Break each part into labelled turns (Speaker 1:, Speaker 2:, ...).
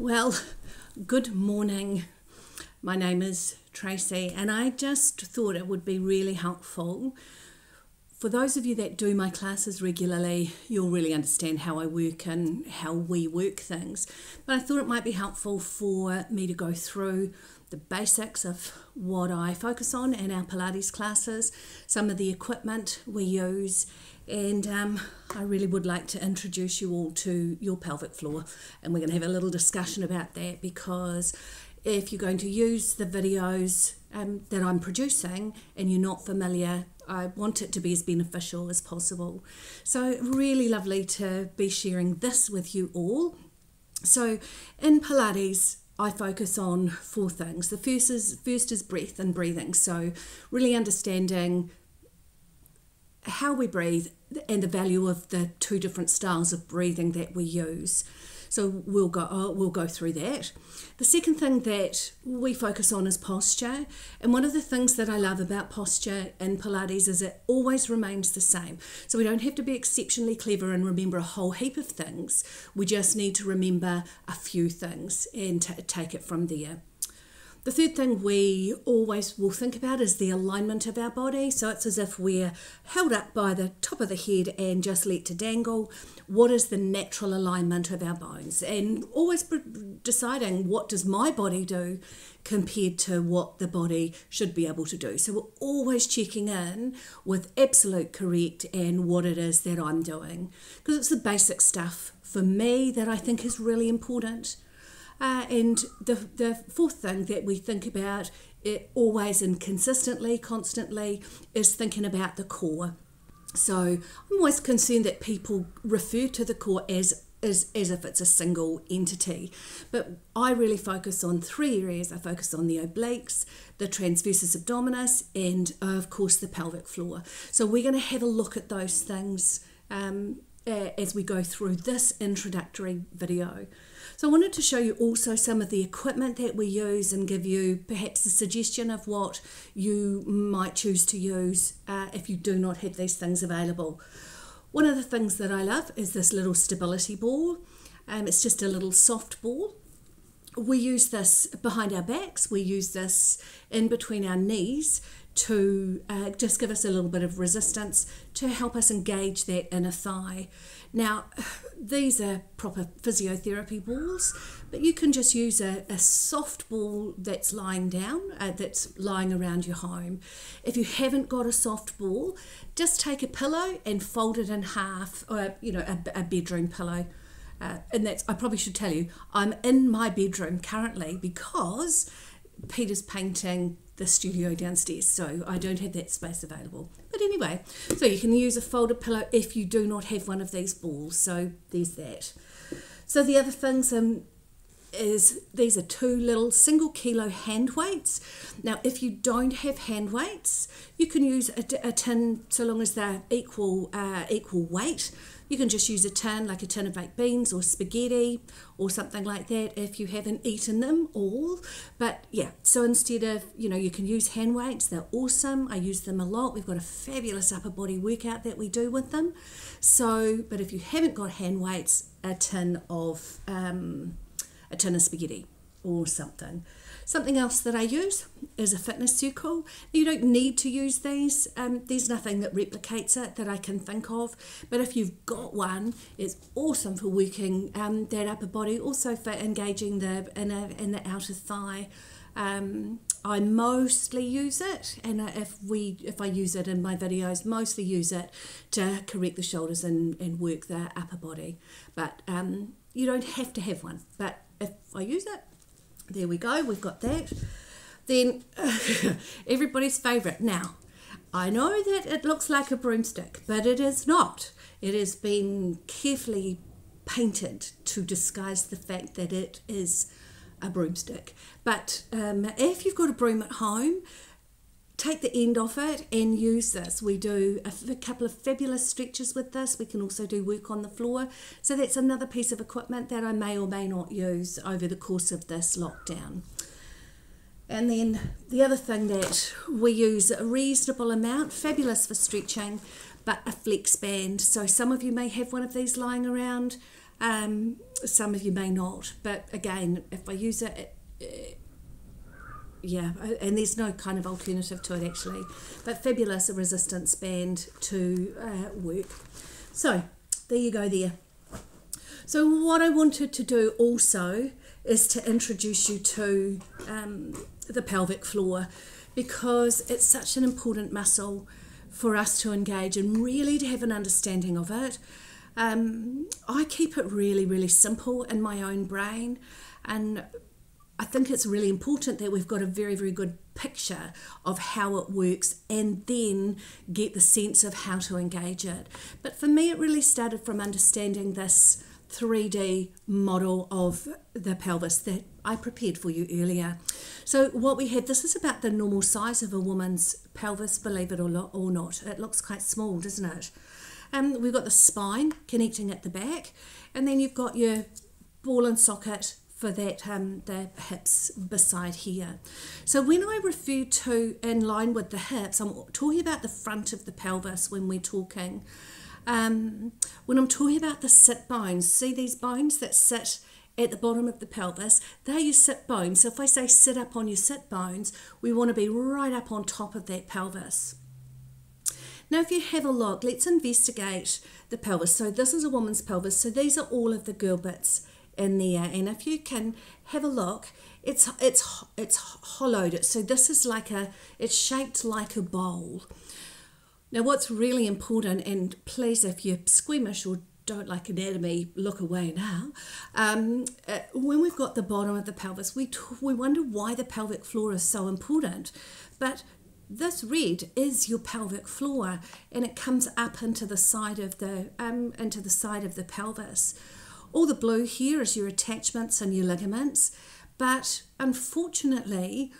Speaker 1: Well, good morning. My name is Tracy, and I just thought it would be really helpful. For those of you that do my classes regularly, you'll really understand how I work and how we work things. But I thought it might be helpful for me to go through the basics of what I focus on in our Pilates classes, some of the equipment we use, and I really would like to introduce you all to your pelvic floor, and we're going to have a little discussion about that, because if you're going to use the videos that I'm producing and you're not familiar, I want it to be as beneficial as possible. So really lovely to be sharing this with you all. So in Pilates, I focus on four things. The first is breath and breathing. So really understanding how we breathe and the value of the two different styles of breathing that we use. So we'll go through that. The second thing that we focus on is posture. And one of the things that I love about posture in Pilates is it always remains the same. So we don't have to be exceptionally clever and remember a whole heap of things. We just need to remember a few things and take it from there. The third thing we always will think about is the alignment of our body. So it's as if we're held up by the top of the head and just let to dangle. What is the natural alignment of our bones? And always deciding, what does my body do compared to what the body should be able to do. So we're always checking in with absolute correct and what it is that I'm doing. Because it's the basic stuff for me that I think is really important. And the fourth thing that we think about always and consistently, constantly, is thinking about the core. So I'm always concerned that people refer to the core as if it's a single entity. But I really focus on three areas. I focus on the obliques, the transversus abdominis, and of course the pelvic floor. So we're going to have a look at those things as we go through this introductory video. So I wanted to show you also some of the equipment that we use and give you perhaps a suggestion of what you might choose to use if you do not have these things available. One of the things that I love is this little stability ball. It's just a little soft ball. We use this behind our backs. We use this in between our knees to just give us a little bit of resistance to help us engage that inner thigh. Now, these are proper physiotherapy balls, but you can just use a soft ball that's lying down, that's lying around your home. If you haven't got a soft ball, just take a pillow and fold it in half, or a bedroom pillow. And that's, I probably should tell you, I'm in my bedroom currently because Peter's painting the studio downstairs, so I don't have that space available. But anyway, so you can use a folded pillow if you do not have one of these balls. So there's that. So the other things is these are two little single kilo hand weights. Now, if you don't have hand weights, you can use a tin, so long as they're equal weight. You can just use a tin, like a tin of baked beans or spaghetti or something like that if you haven't eaten them all. But yeah, so instead of, you can use hand weights. They're awesome. I use them a lot. We've got a fabulous upper body workout that we do with them. So, but if you haven't got hand weights, a tin of spaghetti or something. Something else that I use is a fitness circle. You don't need to use these. There's nothing that replicates it that I can think of. But if you've got one, it's awesome for working that upper body, also for engaging the inner and the outer thigh. I mostly use it, and if I use it in my videos, mostly use it to correct the shoulders and work the upper body. But you don't have to have one. But if I use it, there we go, we've got that. Then everybody's favourite. Now, I know that it looks like a broomstick, but it is not. It has been carefully painted to disguise the fact that it is a broomstick. But if you've got a broom at home, take the end off it and use this. We do a couple of fabulous stretches with this. We can also do work on the floor. So that's another piece of equipment that I may or may not use over the course of this lockdown. And then the other thing that we use a reasonable amount, fabulous for stretching, but a flex band. So some of you may have one of these lying around. Some of you may not, but again, if I use it, yeah, and there's no kind of alternative to it actually, but fabulous, a resistance band to work. So there you go there. So what I wanted to do also is to introduce you to the pelvic floor, because it's such an important muscle for us to engage and really to have an understanding of it. I keep it really, really simple in my own brain, and I think it's really important that we've got a very, very good picture of how it works and then get the sense of how to engage it. But for me, it really started from understanding this 3D model of the pelvis that I prepared for you earlier. So what we have, this is about the normal size of a woman's pelvis, believe it or not. It looks quite small, doesn't it? We've got the spine connecting at the back, and then you've got your ball and socket for that, the hips beside here. So when I refer to in line with the hips, I'm talking about the front of the pelvis when we're talking. When I'm talking about the sit bones, see these bones that sit at the bottom of the pelvis, they're your sit bones. So if I say sit up on your sit bones, we want to be right up on top of that pelvis. Now if you have a look, let's investigate the pelvis. So this is a woman's pelvis, so these are all of the girl bits in there, and if you can have a look, it's hollowed. So this is it's shaped like a bowl. Now what's really important, and please if you're squeamish or don't like anatomy, look away now. When we've got the bottom of the pelvis, we wonder why the pelvic floor is so important, but this red is your pelvic floor, and it comes up into the side of the pelvis. All the blue here is your attachments and your ligaments, but unfortunately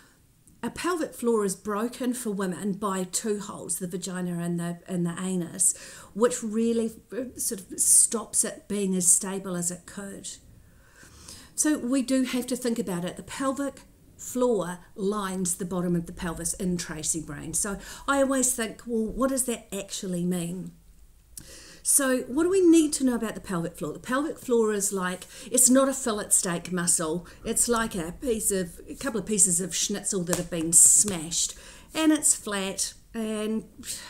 Speaker 1: a pelvic floor is broken for women by two holes, the vagina and the anus, which really sort of stops it being as stable as it could. So we do have to think about it. The pelvic floor lines the bottom of the pelvis in Tracy brain. So I always think, well, what does that actually mean? So what do we need to know about the pelvic floor? The pelvic floor is it's not a fillet steak muscle. It's like a couple of pieces of schnitzel that have been smashed, and it's flat, and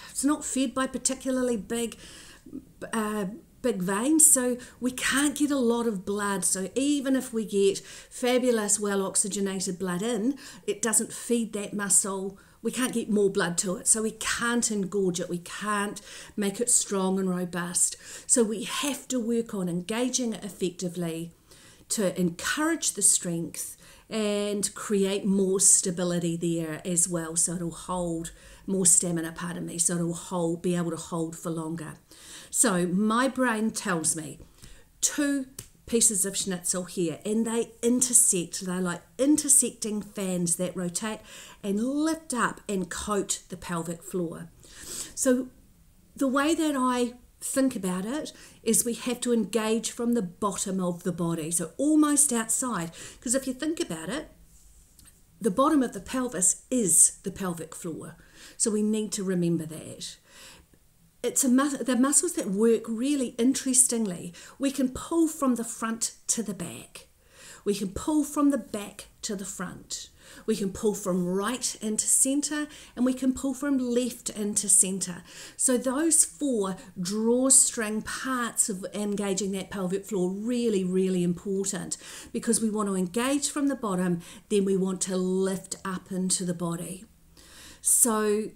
Speaker 1: it's not fed by particularly big veins, so we can't get a lot of blood. So even if we get fabulous, well oxygenated blood in, it doesn't feed that muscle. We can't get more blood to it, so we can't engorge it, we can't make it strong and robust. So we have to work on engaging it effectively to encourage the strength and create more stability there as well, so it'll hold more stamina, so it'll be able to hold for longer. So my brain tells me two pieces of schnitzel here, and they intersect. They're like intersecting fans that rotate and lift up and coat the pelvic floor. So the way that I think about it is we have to engage from the bottom of the body, so almost outside, because if you think about it, the bottom of the pelvis is the pelvic floor, so we need to remember that. It's the muscles that work really interestingly. We can pull from the front to the back. We can pull from the back to the front. We can pull from right into centre, and we can pull from left into centre. So those four drawstring parts of engaging that pelvic floor really, really important, because we want to engage from the bottom, then we want to lift up into the body. So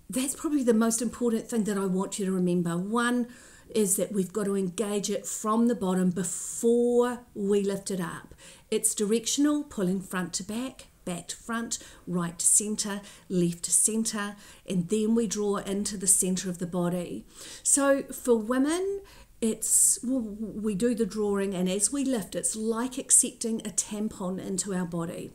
Speaker 1: that's probably the most important thing that I want you to remember. One is that we've got to engage it from the bottom before we lift it up. It's directional, pulling front to back, back to front, right to centre, left to centre, and then we draw into the centre of the body. So for women, we do the drawing, and as we lift, it's like accepting a tampon into our body.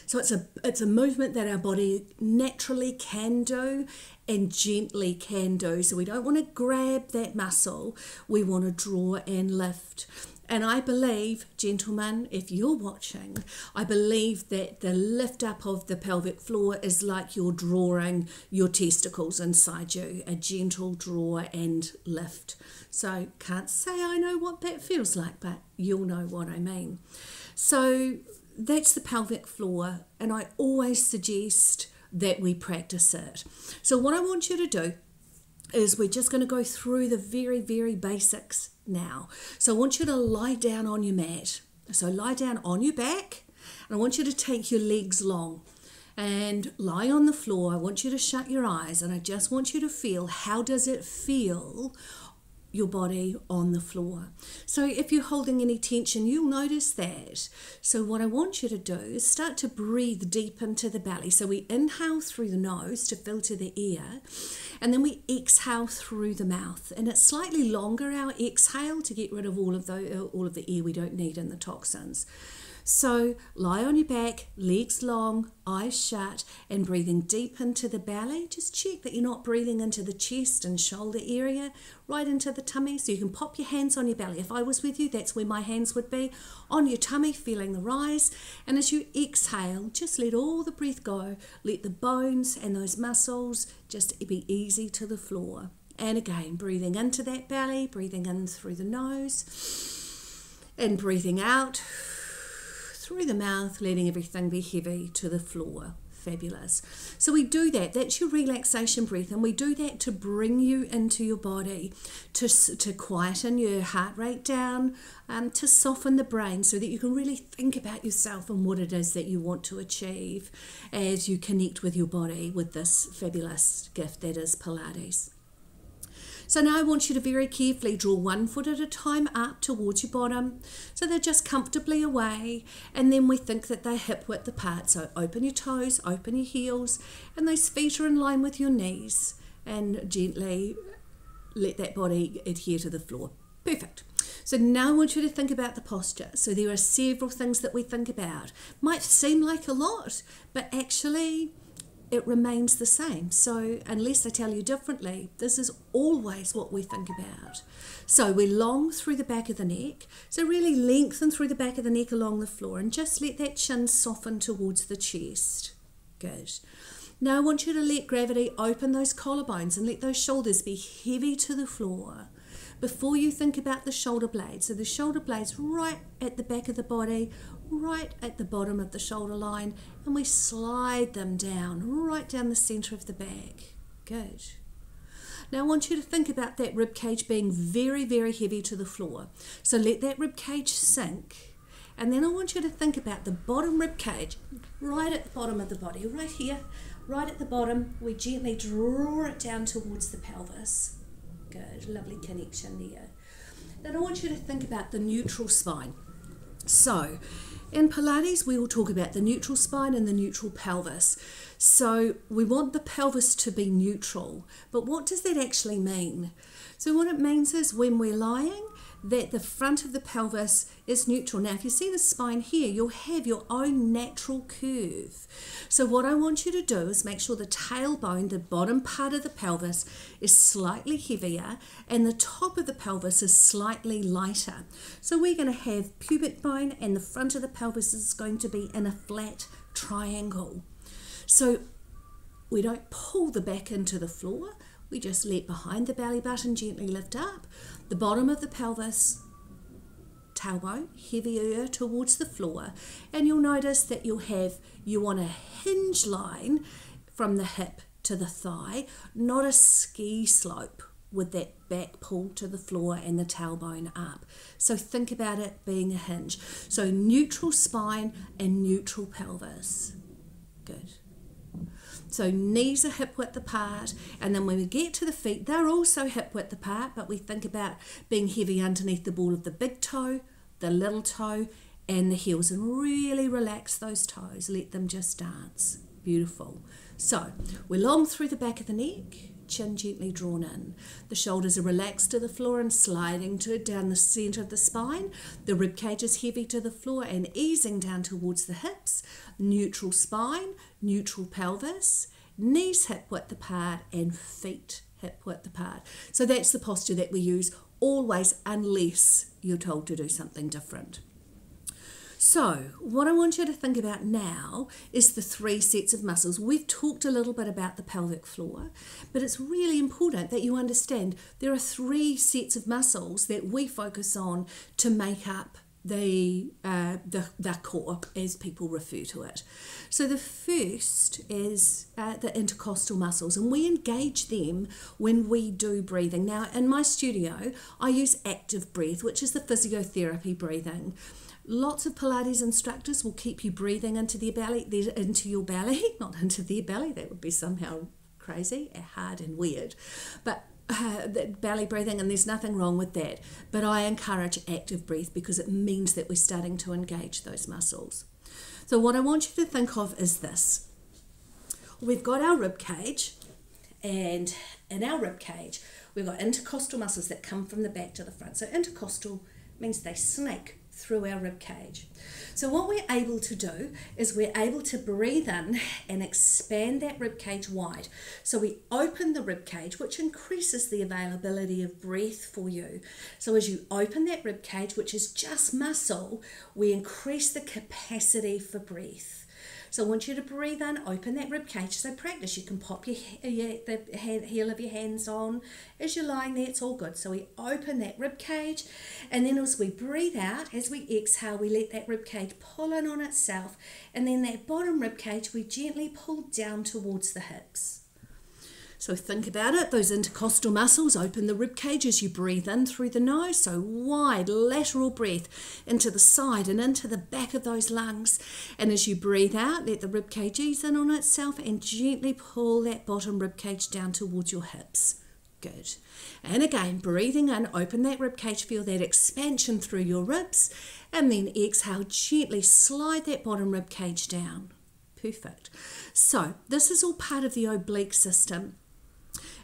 Speaker 1: So it's a movement that our body naturally can do and gently can do. So we don't want to grab that muscle, we want to draw and lift. And I believe, gentlemen, if you're watching, I believe that the lift up of the pelvic floor is like you're drawing your testicles inside you, a gentle draw and lift. So can't say I know what that feels like, but you'll know what I mean. So that's the pelvic floor, and I always suggest that we practice it. So what I want you to do is we're just going to go through the very, very basics now. So I want you to lie down on your mat. So lie down on your back, and I want you to take your legs long and lie on the floor. I want you to shut your eyes, and I just want you to feel, how does it feel, your body on the floor? So if you're holding any tension, you'll notice that. So what I want you to do is start to breathe deep into the belly. So we inhale through the nose to filter the air, and then we exhale through the mouth. And it's slightly longer, our exhale, to get rid of all of the air we don't need and the toxins. So lie on your back, legs long, eyes shut, and breathing deep into the belly. Just check that you're not breathing into the chest and shoulder area, right into the tummy. So you can pop your hands on your belly. If I was with you, that's where my hands would be, on your tummy, feeling the rise. And as you exhale, just let all the breath go. Let the bones and those muscles just be easy to the floor. And again, breathing into that belly, breathing in through the nose, and breathing out through the mouth, letting everything be heavy to the floor. Fabulous. So we do that. That's your relaxation breath, and we do that to bring you into your body, to quieten your heart rate down, to soften the brain so that you can really think about yourself and what it is that you want to achieve as you connect with your body with this fabulous gift that is Pilates. So now I want you to very carefully draw one foot at a time up towards your bottom, so they're just comfortably away, and then we think that they're hip width apart. So open your toes, open your heels, and those feet are in line with your knees, and gently let that body adhere to the floor. Perfect. So now I want you to think about the posture. So there are several things that we think about. Might seem like a lot, but actually it remains the same. So unless I tell you differently, this is always what we think about. So we're long through the back of the neck. So really lengthen through the back of the neck along the floor, and just let that chin soften towards the chest. Good. Now I want you to let gravity open those collarbones and let those shoulders be heavy to the floor before you think about the shoulder blades. So the shoulder blades right at the back of the body, right at the bottom of the shoulder line, and we slide them down, right down the centre of the back. Good. Now I want you to think about that rib cage being very, very heavy to the floor. So let that rib cage sink, and then I want you to think about the bottom rib cage, right at the bottom of the body, right here, right at the bottom. We gently draw it down towards the pelvis. Good, lovely connection there. Then I want you to think about the neutral spine. So in Pilates, we will talk about the neutral spine and the neutral pelvis. So we want the pelvis to be neutral, but what does that actually mean? So what it means is when we're lying, that the front of the pelvis is neutral. Now, if you see the spine here, you'll have your own natural curve. So what I want you to do is make sure the tailbone, the bottom part of the pelvis, is slightly heavier and the top of the pelvis is slightly lighter. So we're going to have pubic bone, and the front of the pelvis is going to be in a flat triangle. So we don't pull the back into the floor. We just let behind the belly button gently lift up. The bottom of the pelvis, tailbone, heavier towards the floor. And you'll notice that you want a hinge line from the hip to the thigh, not a ski slope with that back pull to the floor and the tailbone up. So think about it being a hinge. So neutral spine and neutral pelvis. Good. So knees are hip width apart, and then when we get to the feet, they're also hip width apart, but we think about being heavy underneath the ball of the big toe, the little toe, and the heels, and really relax those toes. Let them just dance. Beautiful. So we're long through the back of the neck, chin gently drawn in. The shoulders are relaxed to the floor and sliding down the centre of the spine. The rib cage is heavy to the floor and easing down towards the hips. Neutral spine, neutral pelvis, knees hip width apart and feet hip width apart. So that's the posture that we use always, unless you're told to do something different. So what I want you to think about now is the 3 sets of muscles. We've talked a little bit about the pelvic floor, but it's really important that you understand there are 3 sets of muscles that we focus on to make up the core, as people refer to it. So the first is the intercostal muscles, and we engage them when we do breathing. Now in my studio I use active breath, which is the physiotherapy breathing. Lots of Pilates instructors will keep you breathing into your belly, not into their belly, that would be somehow crazy, hard and weird, but the belly breathing, and there's nothing wrong with that. But I encourage active breath because it means that we're starting to engage those muscles. So what I want you to think of is this. We've got our rib cage, and in our rib cage we've got intercostal muscles that come from the back to the front. So intercostal means they snake through our rib cage. So what we're able to do is we're able to breathe in and expand that rib cage wide. So we open the rib cage, which increases the availability of breath for you. So as you open that rib cage, which is just muscle, we increase the capacity for breath. So I want you to breathe in, open that rib cage. So practice. You can pop the heel of your hands on as you're lying there. It's all good. So we open that rib cage, and then as we breathe out, as we exhale, we let that rib cage pull in on itself, and then that bottom rib cage we gently pull down towards the hips. So think about it, those intercostal muscles open the rib cage as you breathe in through the nose, so wide lateral breath into the side and into the back of those lungs. And as you breathe out, let the rib cage ease in on itself and gently pull that bottom rib cage down towards your hips. Good. And again, breathing in, open that rib cage, feel that expansion through your ribs, and then exhale, gently slide that bottom rib cage down. Perfect. So this is all part of the oblique system.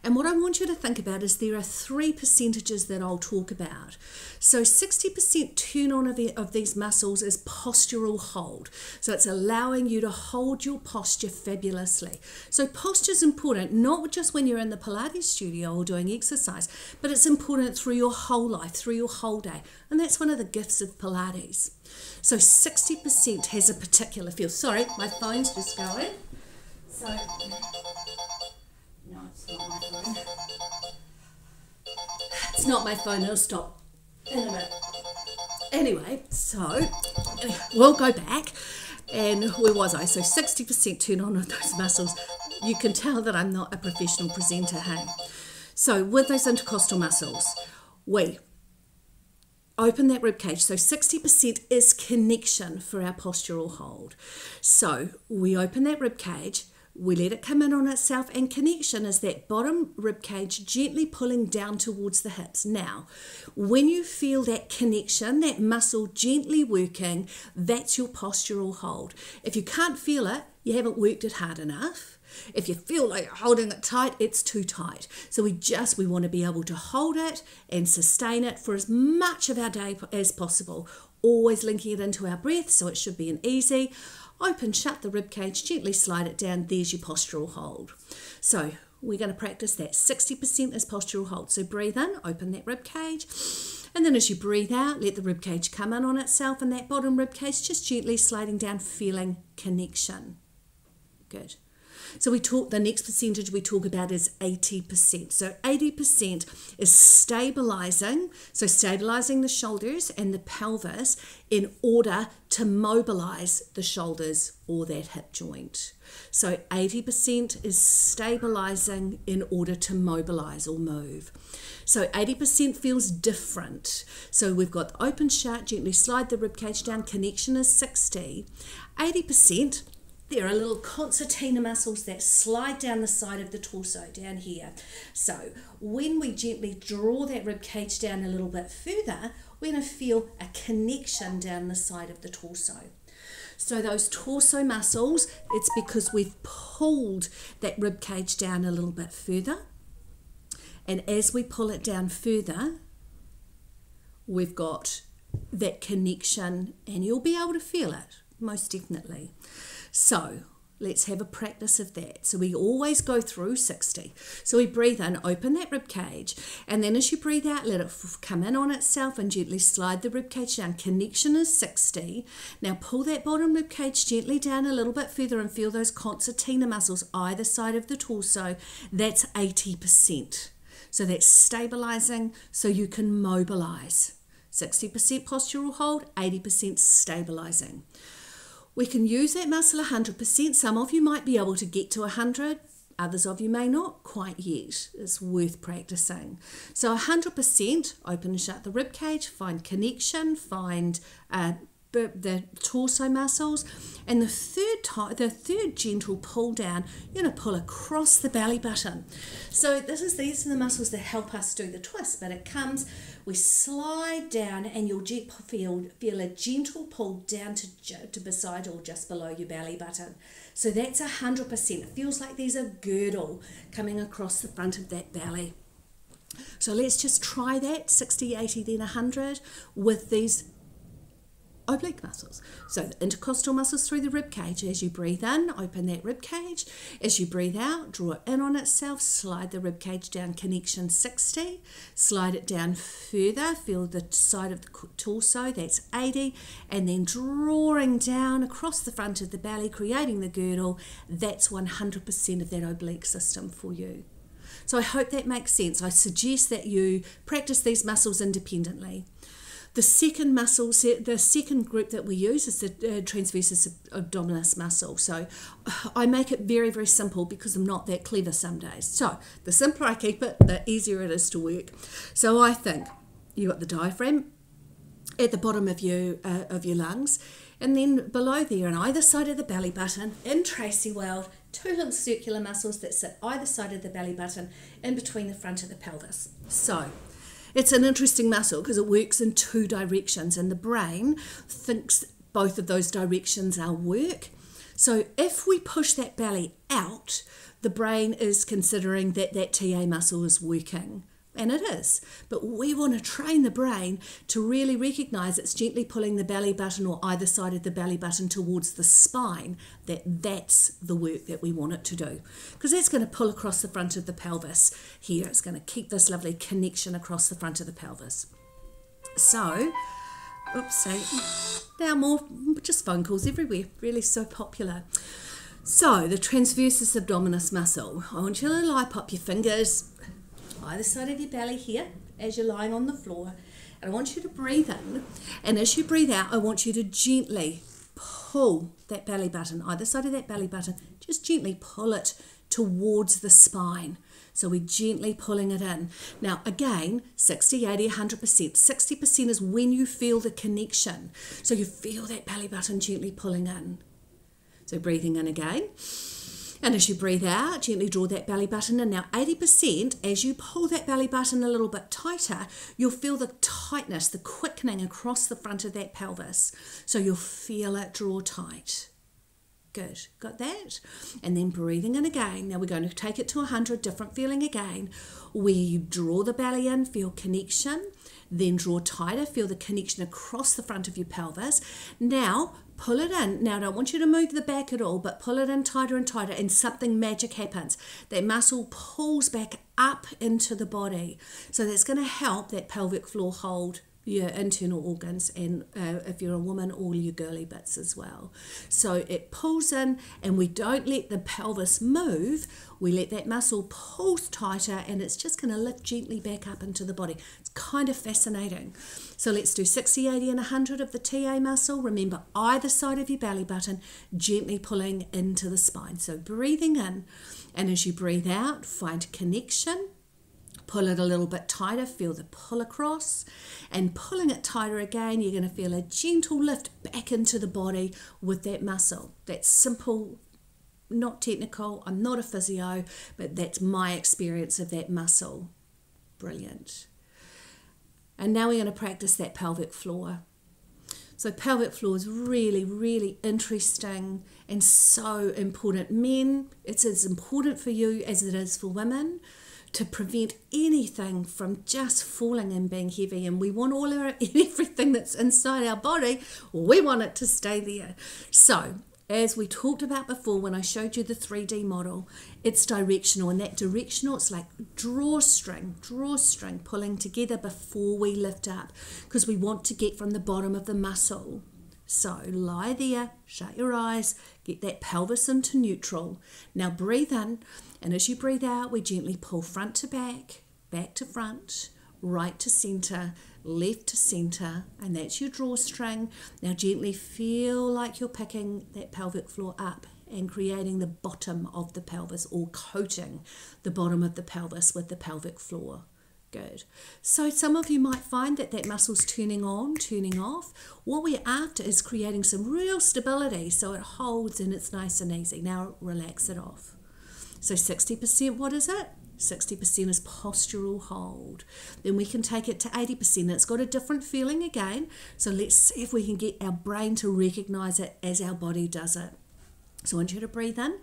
Speaker 1: And what I want you to think about is there are 3 percentages that I'll talk about. So 60% turn on of these muscles is postural hold. So it's allowing you to hold your posture fabulously. So posture is important, not just when you're in the Pilates studio or doing exercise, but it's important through your whole life, through your whole day. And that's one of the gifts of Pilates. So 60% has a particular feel. Sorry, my phone's just going. So... no, it's not my phone. It's not my phone, it'll stop in a minute. Anyway, so we'll go back. And where was I? So 60% turn on of those muscles. You can tell that I'm not a professional presenter, hey? So with those intercostal muscles, we open that rib cage. So 60% is connection for our postural hold. So we open that rib cage, we let it come in on itself, and connection is that bottom rib cage gently pulling down towards the hips. Now, when you feel that connection, that muscle gently working, that's your postural hold. If you can't feel it, you haven't worked it hard enough. If you feel like you're holding it tight, it's too tight. So we want to be able to hold it and sustain it for as much of our day as possible, always linking it into our breath, so it should be an easy open, shut the rib cage, gently slide it down. There's your postural hold. So we're going to practice that. 60% is postural hold. So breathe in, open that rib cage, and then as you breathe out, let the rib cage come in on itself, and that bottom rib cage just gently sliding down, feeling connection. Good. So the next percentage we talk about is 80%. So 80% is stabilizing. So stabilizing the shoulders and the pelvis in order to mobilize the shoulders or that hip joint. So 80% is stabilizing in order to mobilize or move. So 80% feels different. So we've got open, shut, gently slide the rib cage down. Connection is 60. 80%. There are little concertina muscles that slide down the side of the torso, down here. So when we gently draw that rib cage down a little bit further, we're going to feel a connection down the side of the torso. So those torso muscles, it's because we've pulled that rib cage down a little bit further. And as we pull it down further, we've got that connection, and you'll be able to feel it, most definitely. So let's have a practice of that. So we always go through 60. So we breathe in, open that rib cage, and then as you breathe out, let it come in on itself and gently slide the rib cage down. Connection is 60. Now pull that bottom rib cage gently down a little bit further and feel those concertina muscles either side of the torso. That's 80%. So that's stabilizing so you can mobilize. 60% postural hold, 80% stabilizing. We can use that muscle 100%. Some of you might be able to get to 100. Others of you may not quite yet. It's worth practicing. So 100%, open and shut the rib cage, find connection, find the torso muscles, and the third gentle pull down, you're going to pull across the belly button. So these are the muscles that help us do the twist, but it comes, we slide down, and you'll feel a gentle pull down to beside or just below your belly button. So that's 100%. It feels like there's a girdle coming across the front of that belly. So let's just try that, 60, 80, then 100 with these oblique muscles. So the intercostal muscles through the rib cage. As you breathe in, open that rib cage. As you breathe out, draw it in on itself, slide the rib cage down, connection 60. Slide it down further, feel the side of the torso, that's 80. And then drawing down across the front of the belly, creating the girdle, that's 100% of that oblique system for you. So I hope that makes sense. I suggest that you practice these muscles independently. The second group that we use is the transversus abdominis muscle. So I make it very, very simple because I'm not that clever some days. So the simpler I keep it, the easier it is to work. So I think you got the diaphragm at the bottom of your lungs, and then below there on either side of the belly button, in Tracy World, two little circular muscles that sit either side of the belly button in between the front of the pelvis. So it's an interesting muscle because it works in two directions, and the brain thinks both of those directions are work. So if we push that belly out, the brain is considering that that TA muscle is working. And it is. But we want to train the brain to really recognise it's gently pulling the belly button or either side of the belly button towards the spine, that's the work that we want it to do. Because that's going to pull across the front of the pelvis here. It's going to keep this lovely connection across the front of the pelvis. So, now more just phone calls everywhere. Really so popular. So, the transversus abdominis muscle. I want you to lie pop your fingers either side of your belly here as you're lying on the floor, and I want you to breathe in, and as you breathe out I want you to gently pull that belly button, either side of that belly button, just gently pull it towards the spine. So we're gently pulling it in. Now again, 60, 80, 100%. 60% is when you feel the connection. So you feel that belly button gently pulling in. So breathing in again. And as you breathe out, gently draw that belly button in. Now 80%, as you pull that belly button a little bit tighter, you'll feel the tightness, the quickening across the front of that pelvis. So you'll feel it draw tight. Good, got that? And then breathing in again. Now we're going to take it to 100, different feeling again. Where you draw the belly in, feel connection, then draw tighter, feel the connection across the front of your pelvis. Now pull it in. Now I don't want you to move the back at all, but pull it in tighter and tighter, and something magic happens. That muscle pulls back up into the body. So that's going to help that pelvic floor hold your internal organs, and if you're a woman, all your girly bits as well. So it pulls in, and we don't let the pelvis move. We let that muscle pulse tighter, and it's just going to lift gently back up into the body. It's kind of fascinating. So let's do 60, 80 and 100 of the TA muscle. Remember, either side of your belly button, gently pulling into the spine. So breathing in, and as you breathe out, find connection. Pull it a little bit tighter, feel the pull across, and pulling it tighter again, you're going to feel a gentle lift back into the body with that muscle. That's simple, not technical. I'm not a physio, but that's my experience of that muscle. Brilliant. And now we're going to practice that pelvic floor. So pelvic floor is really, really interesting and so important. Men, it's as important for you as it is for women to prevent anything from just falling and being heavy. And we want all our everything that's inside our body, we want it to stay there. So as we talked about before when I showed you the 3D model, it's directional, and that directional, it's like drawstring pulling together before we lift up, because we want to get from the bottom of the muscle. So lie there, shut your eyes, get that pelvis into neutral. Now breathe in, and as you breathe out, we gently pull front to back, back to front, right to centre, left to centre, and that's your drawstring. Now gently feel like you're picking that pelvic floor up and creating the bottom of the pelvis, or coating the bottom of the pelvis with the pelvic floor. Good. So some of you might find that that muscle's turning on, turning off. What we're after is creating some real stability so it holds and it's nice and easy. Now relax it off. So 60%, what is it? 60% is postural hold. Then we can take it to 80%. It's got a different feeling again. So let's see if we can get our brain to recognize it as our body does it. So I want you to breathe in.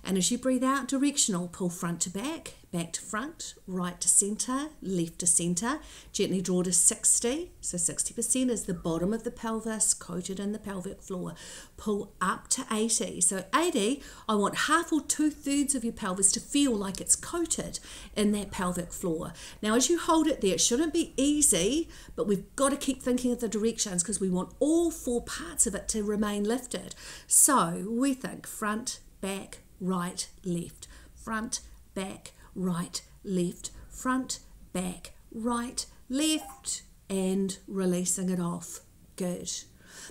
Speaker 1: And as you breathe out, directional, pull front to back, back to front, right to centre, left to centre. Gently draw to 60. So 60% is the bottom of the pelvis, coated in the pelvic floor. Pull up to 80. So 80, I want half or 2/3 of your pelvis to feel like it's coated in that pelvic floor. Now as you hold it there, it shouldn't be easy, but we've got to keep thinking of the directions because we want all 4 parts of it to remain lifted. So we think front, back, right, left, front, back, right, left, front, back, right, left, and releasing it off. Good.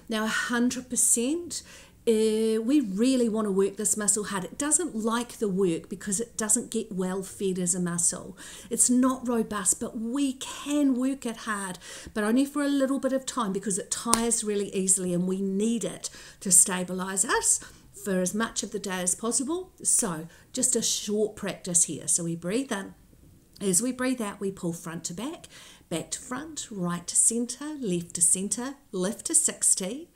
Speaker 1: Now 100%, we really want to work this muscle hard. It doesn't like the work because it doesn't get well fed as a muscle. It's not robust, but we can work it hard, but only for a little bit of time because it tires really easily and we need it to stabilize us for as much of the day as possible. So just a short practice here. So we breathe in. As we breathe out, we pull front to back, back to front, right to centre, left to centre, lift to 60.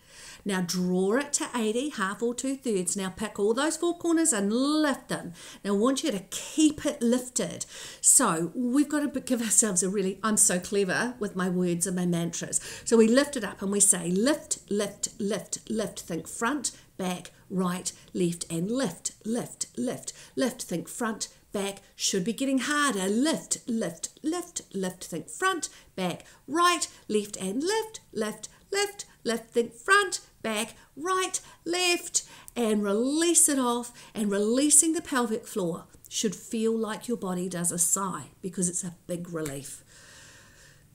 Speaker 1: Now draw it to 80, half or 2/3. Now pick all those 4 corners and lift them. Now I want you to keep it lifted. So we've got to give ourselves a really, I'm so clever with my words and my mantras. So we lift it up and we say lift, lift, lift, lift. Think front, back, right, left, and lift, lift, lift, lift. Think front, back, should be getting harder. Lift, lift, lift, lift. Think front, back, right, left, and lift, lift, lift, lift. Think front, back, right, left, and release it off. And releasing the pelvic floor should feel like your body does a sigh because it's a big relief.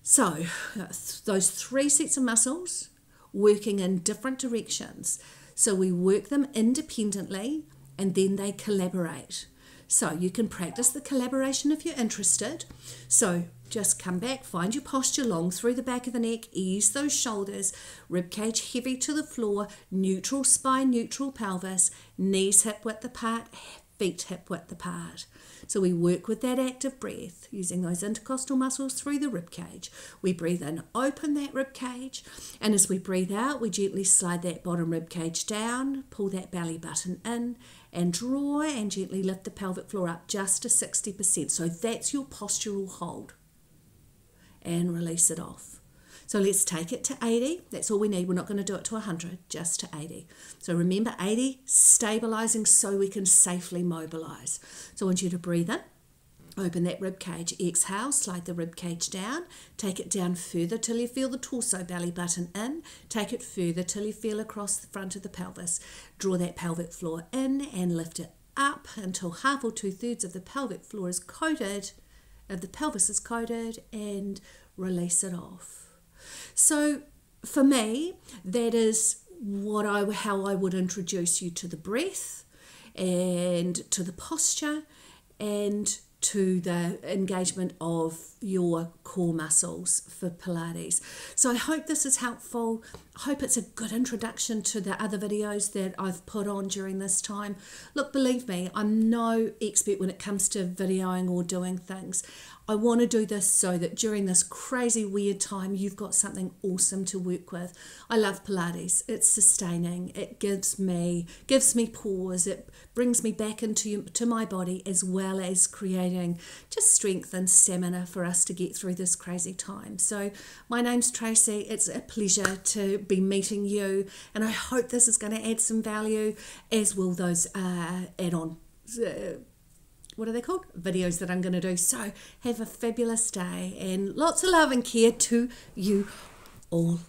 Speaker 1: So those 3 sets of muscles working in different directions. So we work them independently and then they collaborate. So you can practice the collaboration if you're interested. So just come back, find your posture long through the back of the neck, ease those shoulders, rib cage heavy to the floor, neutral spine, neutral pelvis, knees hip width apart, feet hip width apart. So we work with that active breath using those intercostal muscles through the rib cage. We breathe in, open that rib cage, and as we breathe out, we gently slide that bottom rib cage down, pull that belly button in, and draw and gently lift the pelvic floor up just to 60%. So that's your postural hold. And release it off. So let's take it to 80. That's all we need. We're not going to do it to 100, just to 80. So remember 80, stabilizing so we can safely mobilize. So I want you to breathe in, open that rib cage, exhale, slide the rib cage down, take it down further till you feel the torso, belly button in, take it further till you feel across the front of the pelvis. Draw that pelvic floor in and lift it up until half or 2/3 of the pelvic floor is coated, of the pelvis is coated, and release it off. So for me, that is how I would introduce you to the breath and to the posture and to the engagement of your core muscles for Pilates. So I hope this is helpful. I hope it's a good introduction to the other videos that I've put on during this time. Look, believe me, I'm no expert when it comes to videoing or doing things. I want to do this so that during this crazy weird time you've got something awesome to work with. I love Pilates. It's sustaining. It gives me pause. It brings me back to my body, as well as creating just strength and stamina for us to get through this crazy time. So my name's Tracy. It's a pleasure to be meeting you, and I hope this is going to add some value, as will those add-on what are they called? Videos that I'm going to do. So have a fabulous day, and lots of love and care to you all.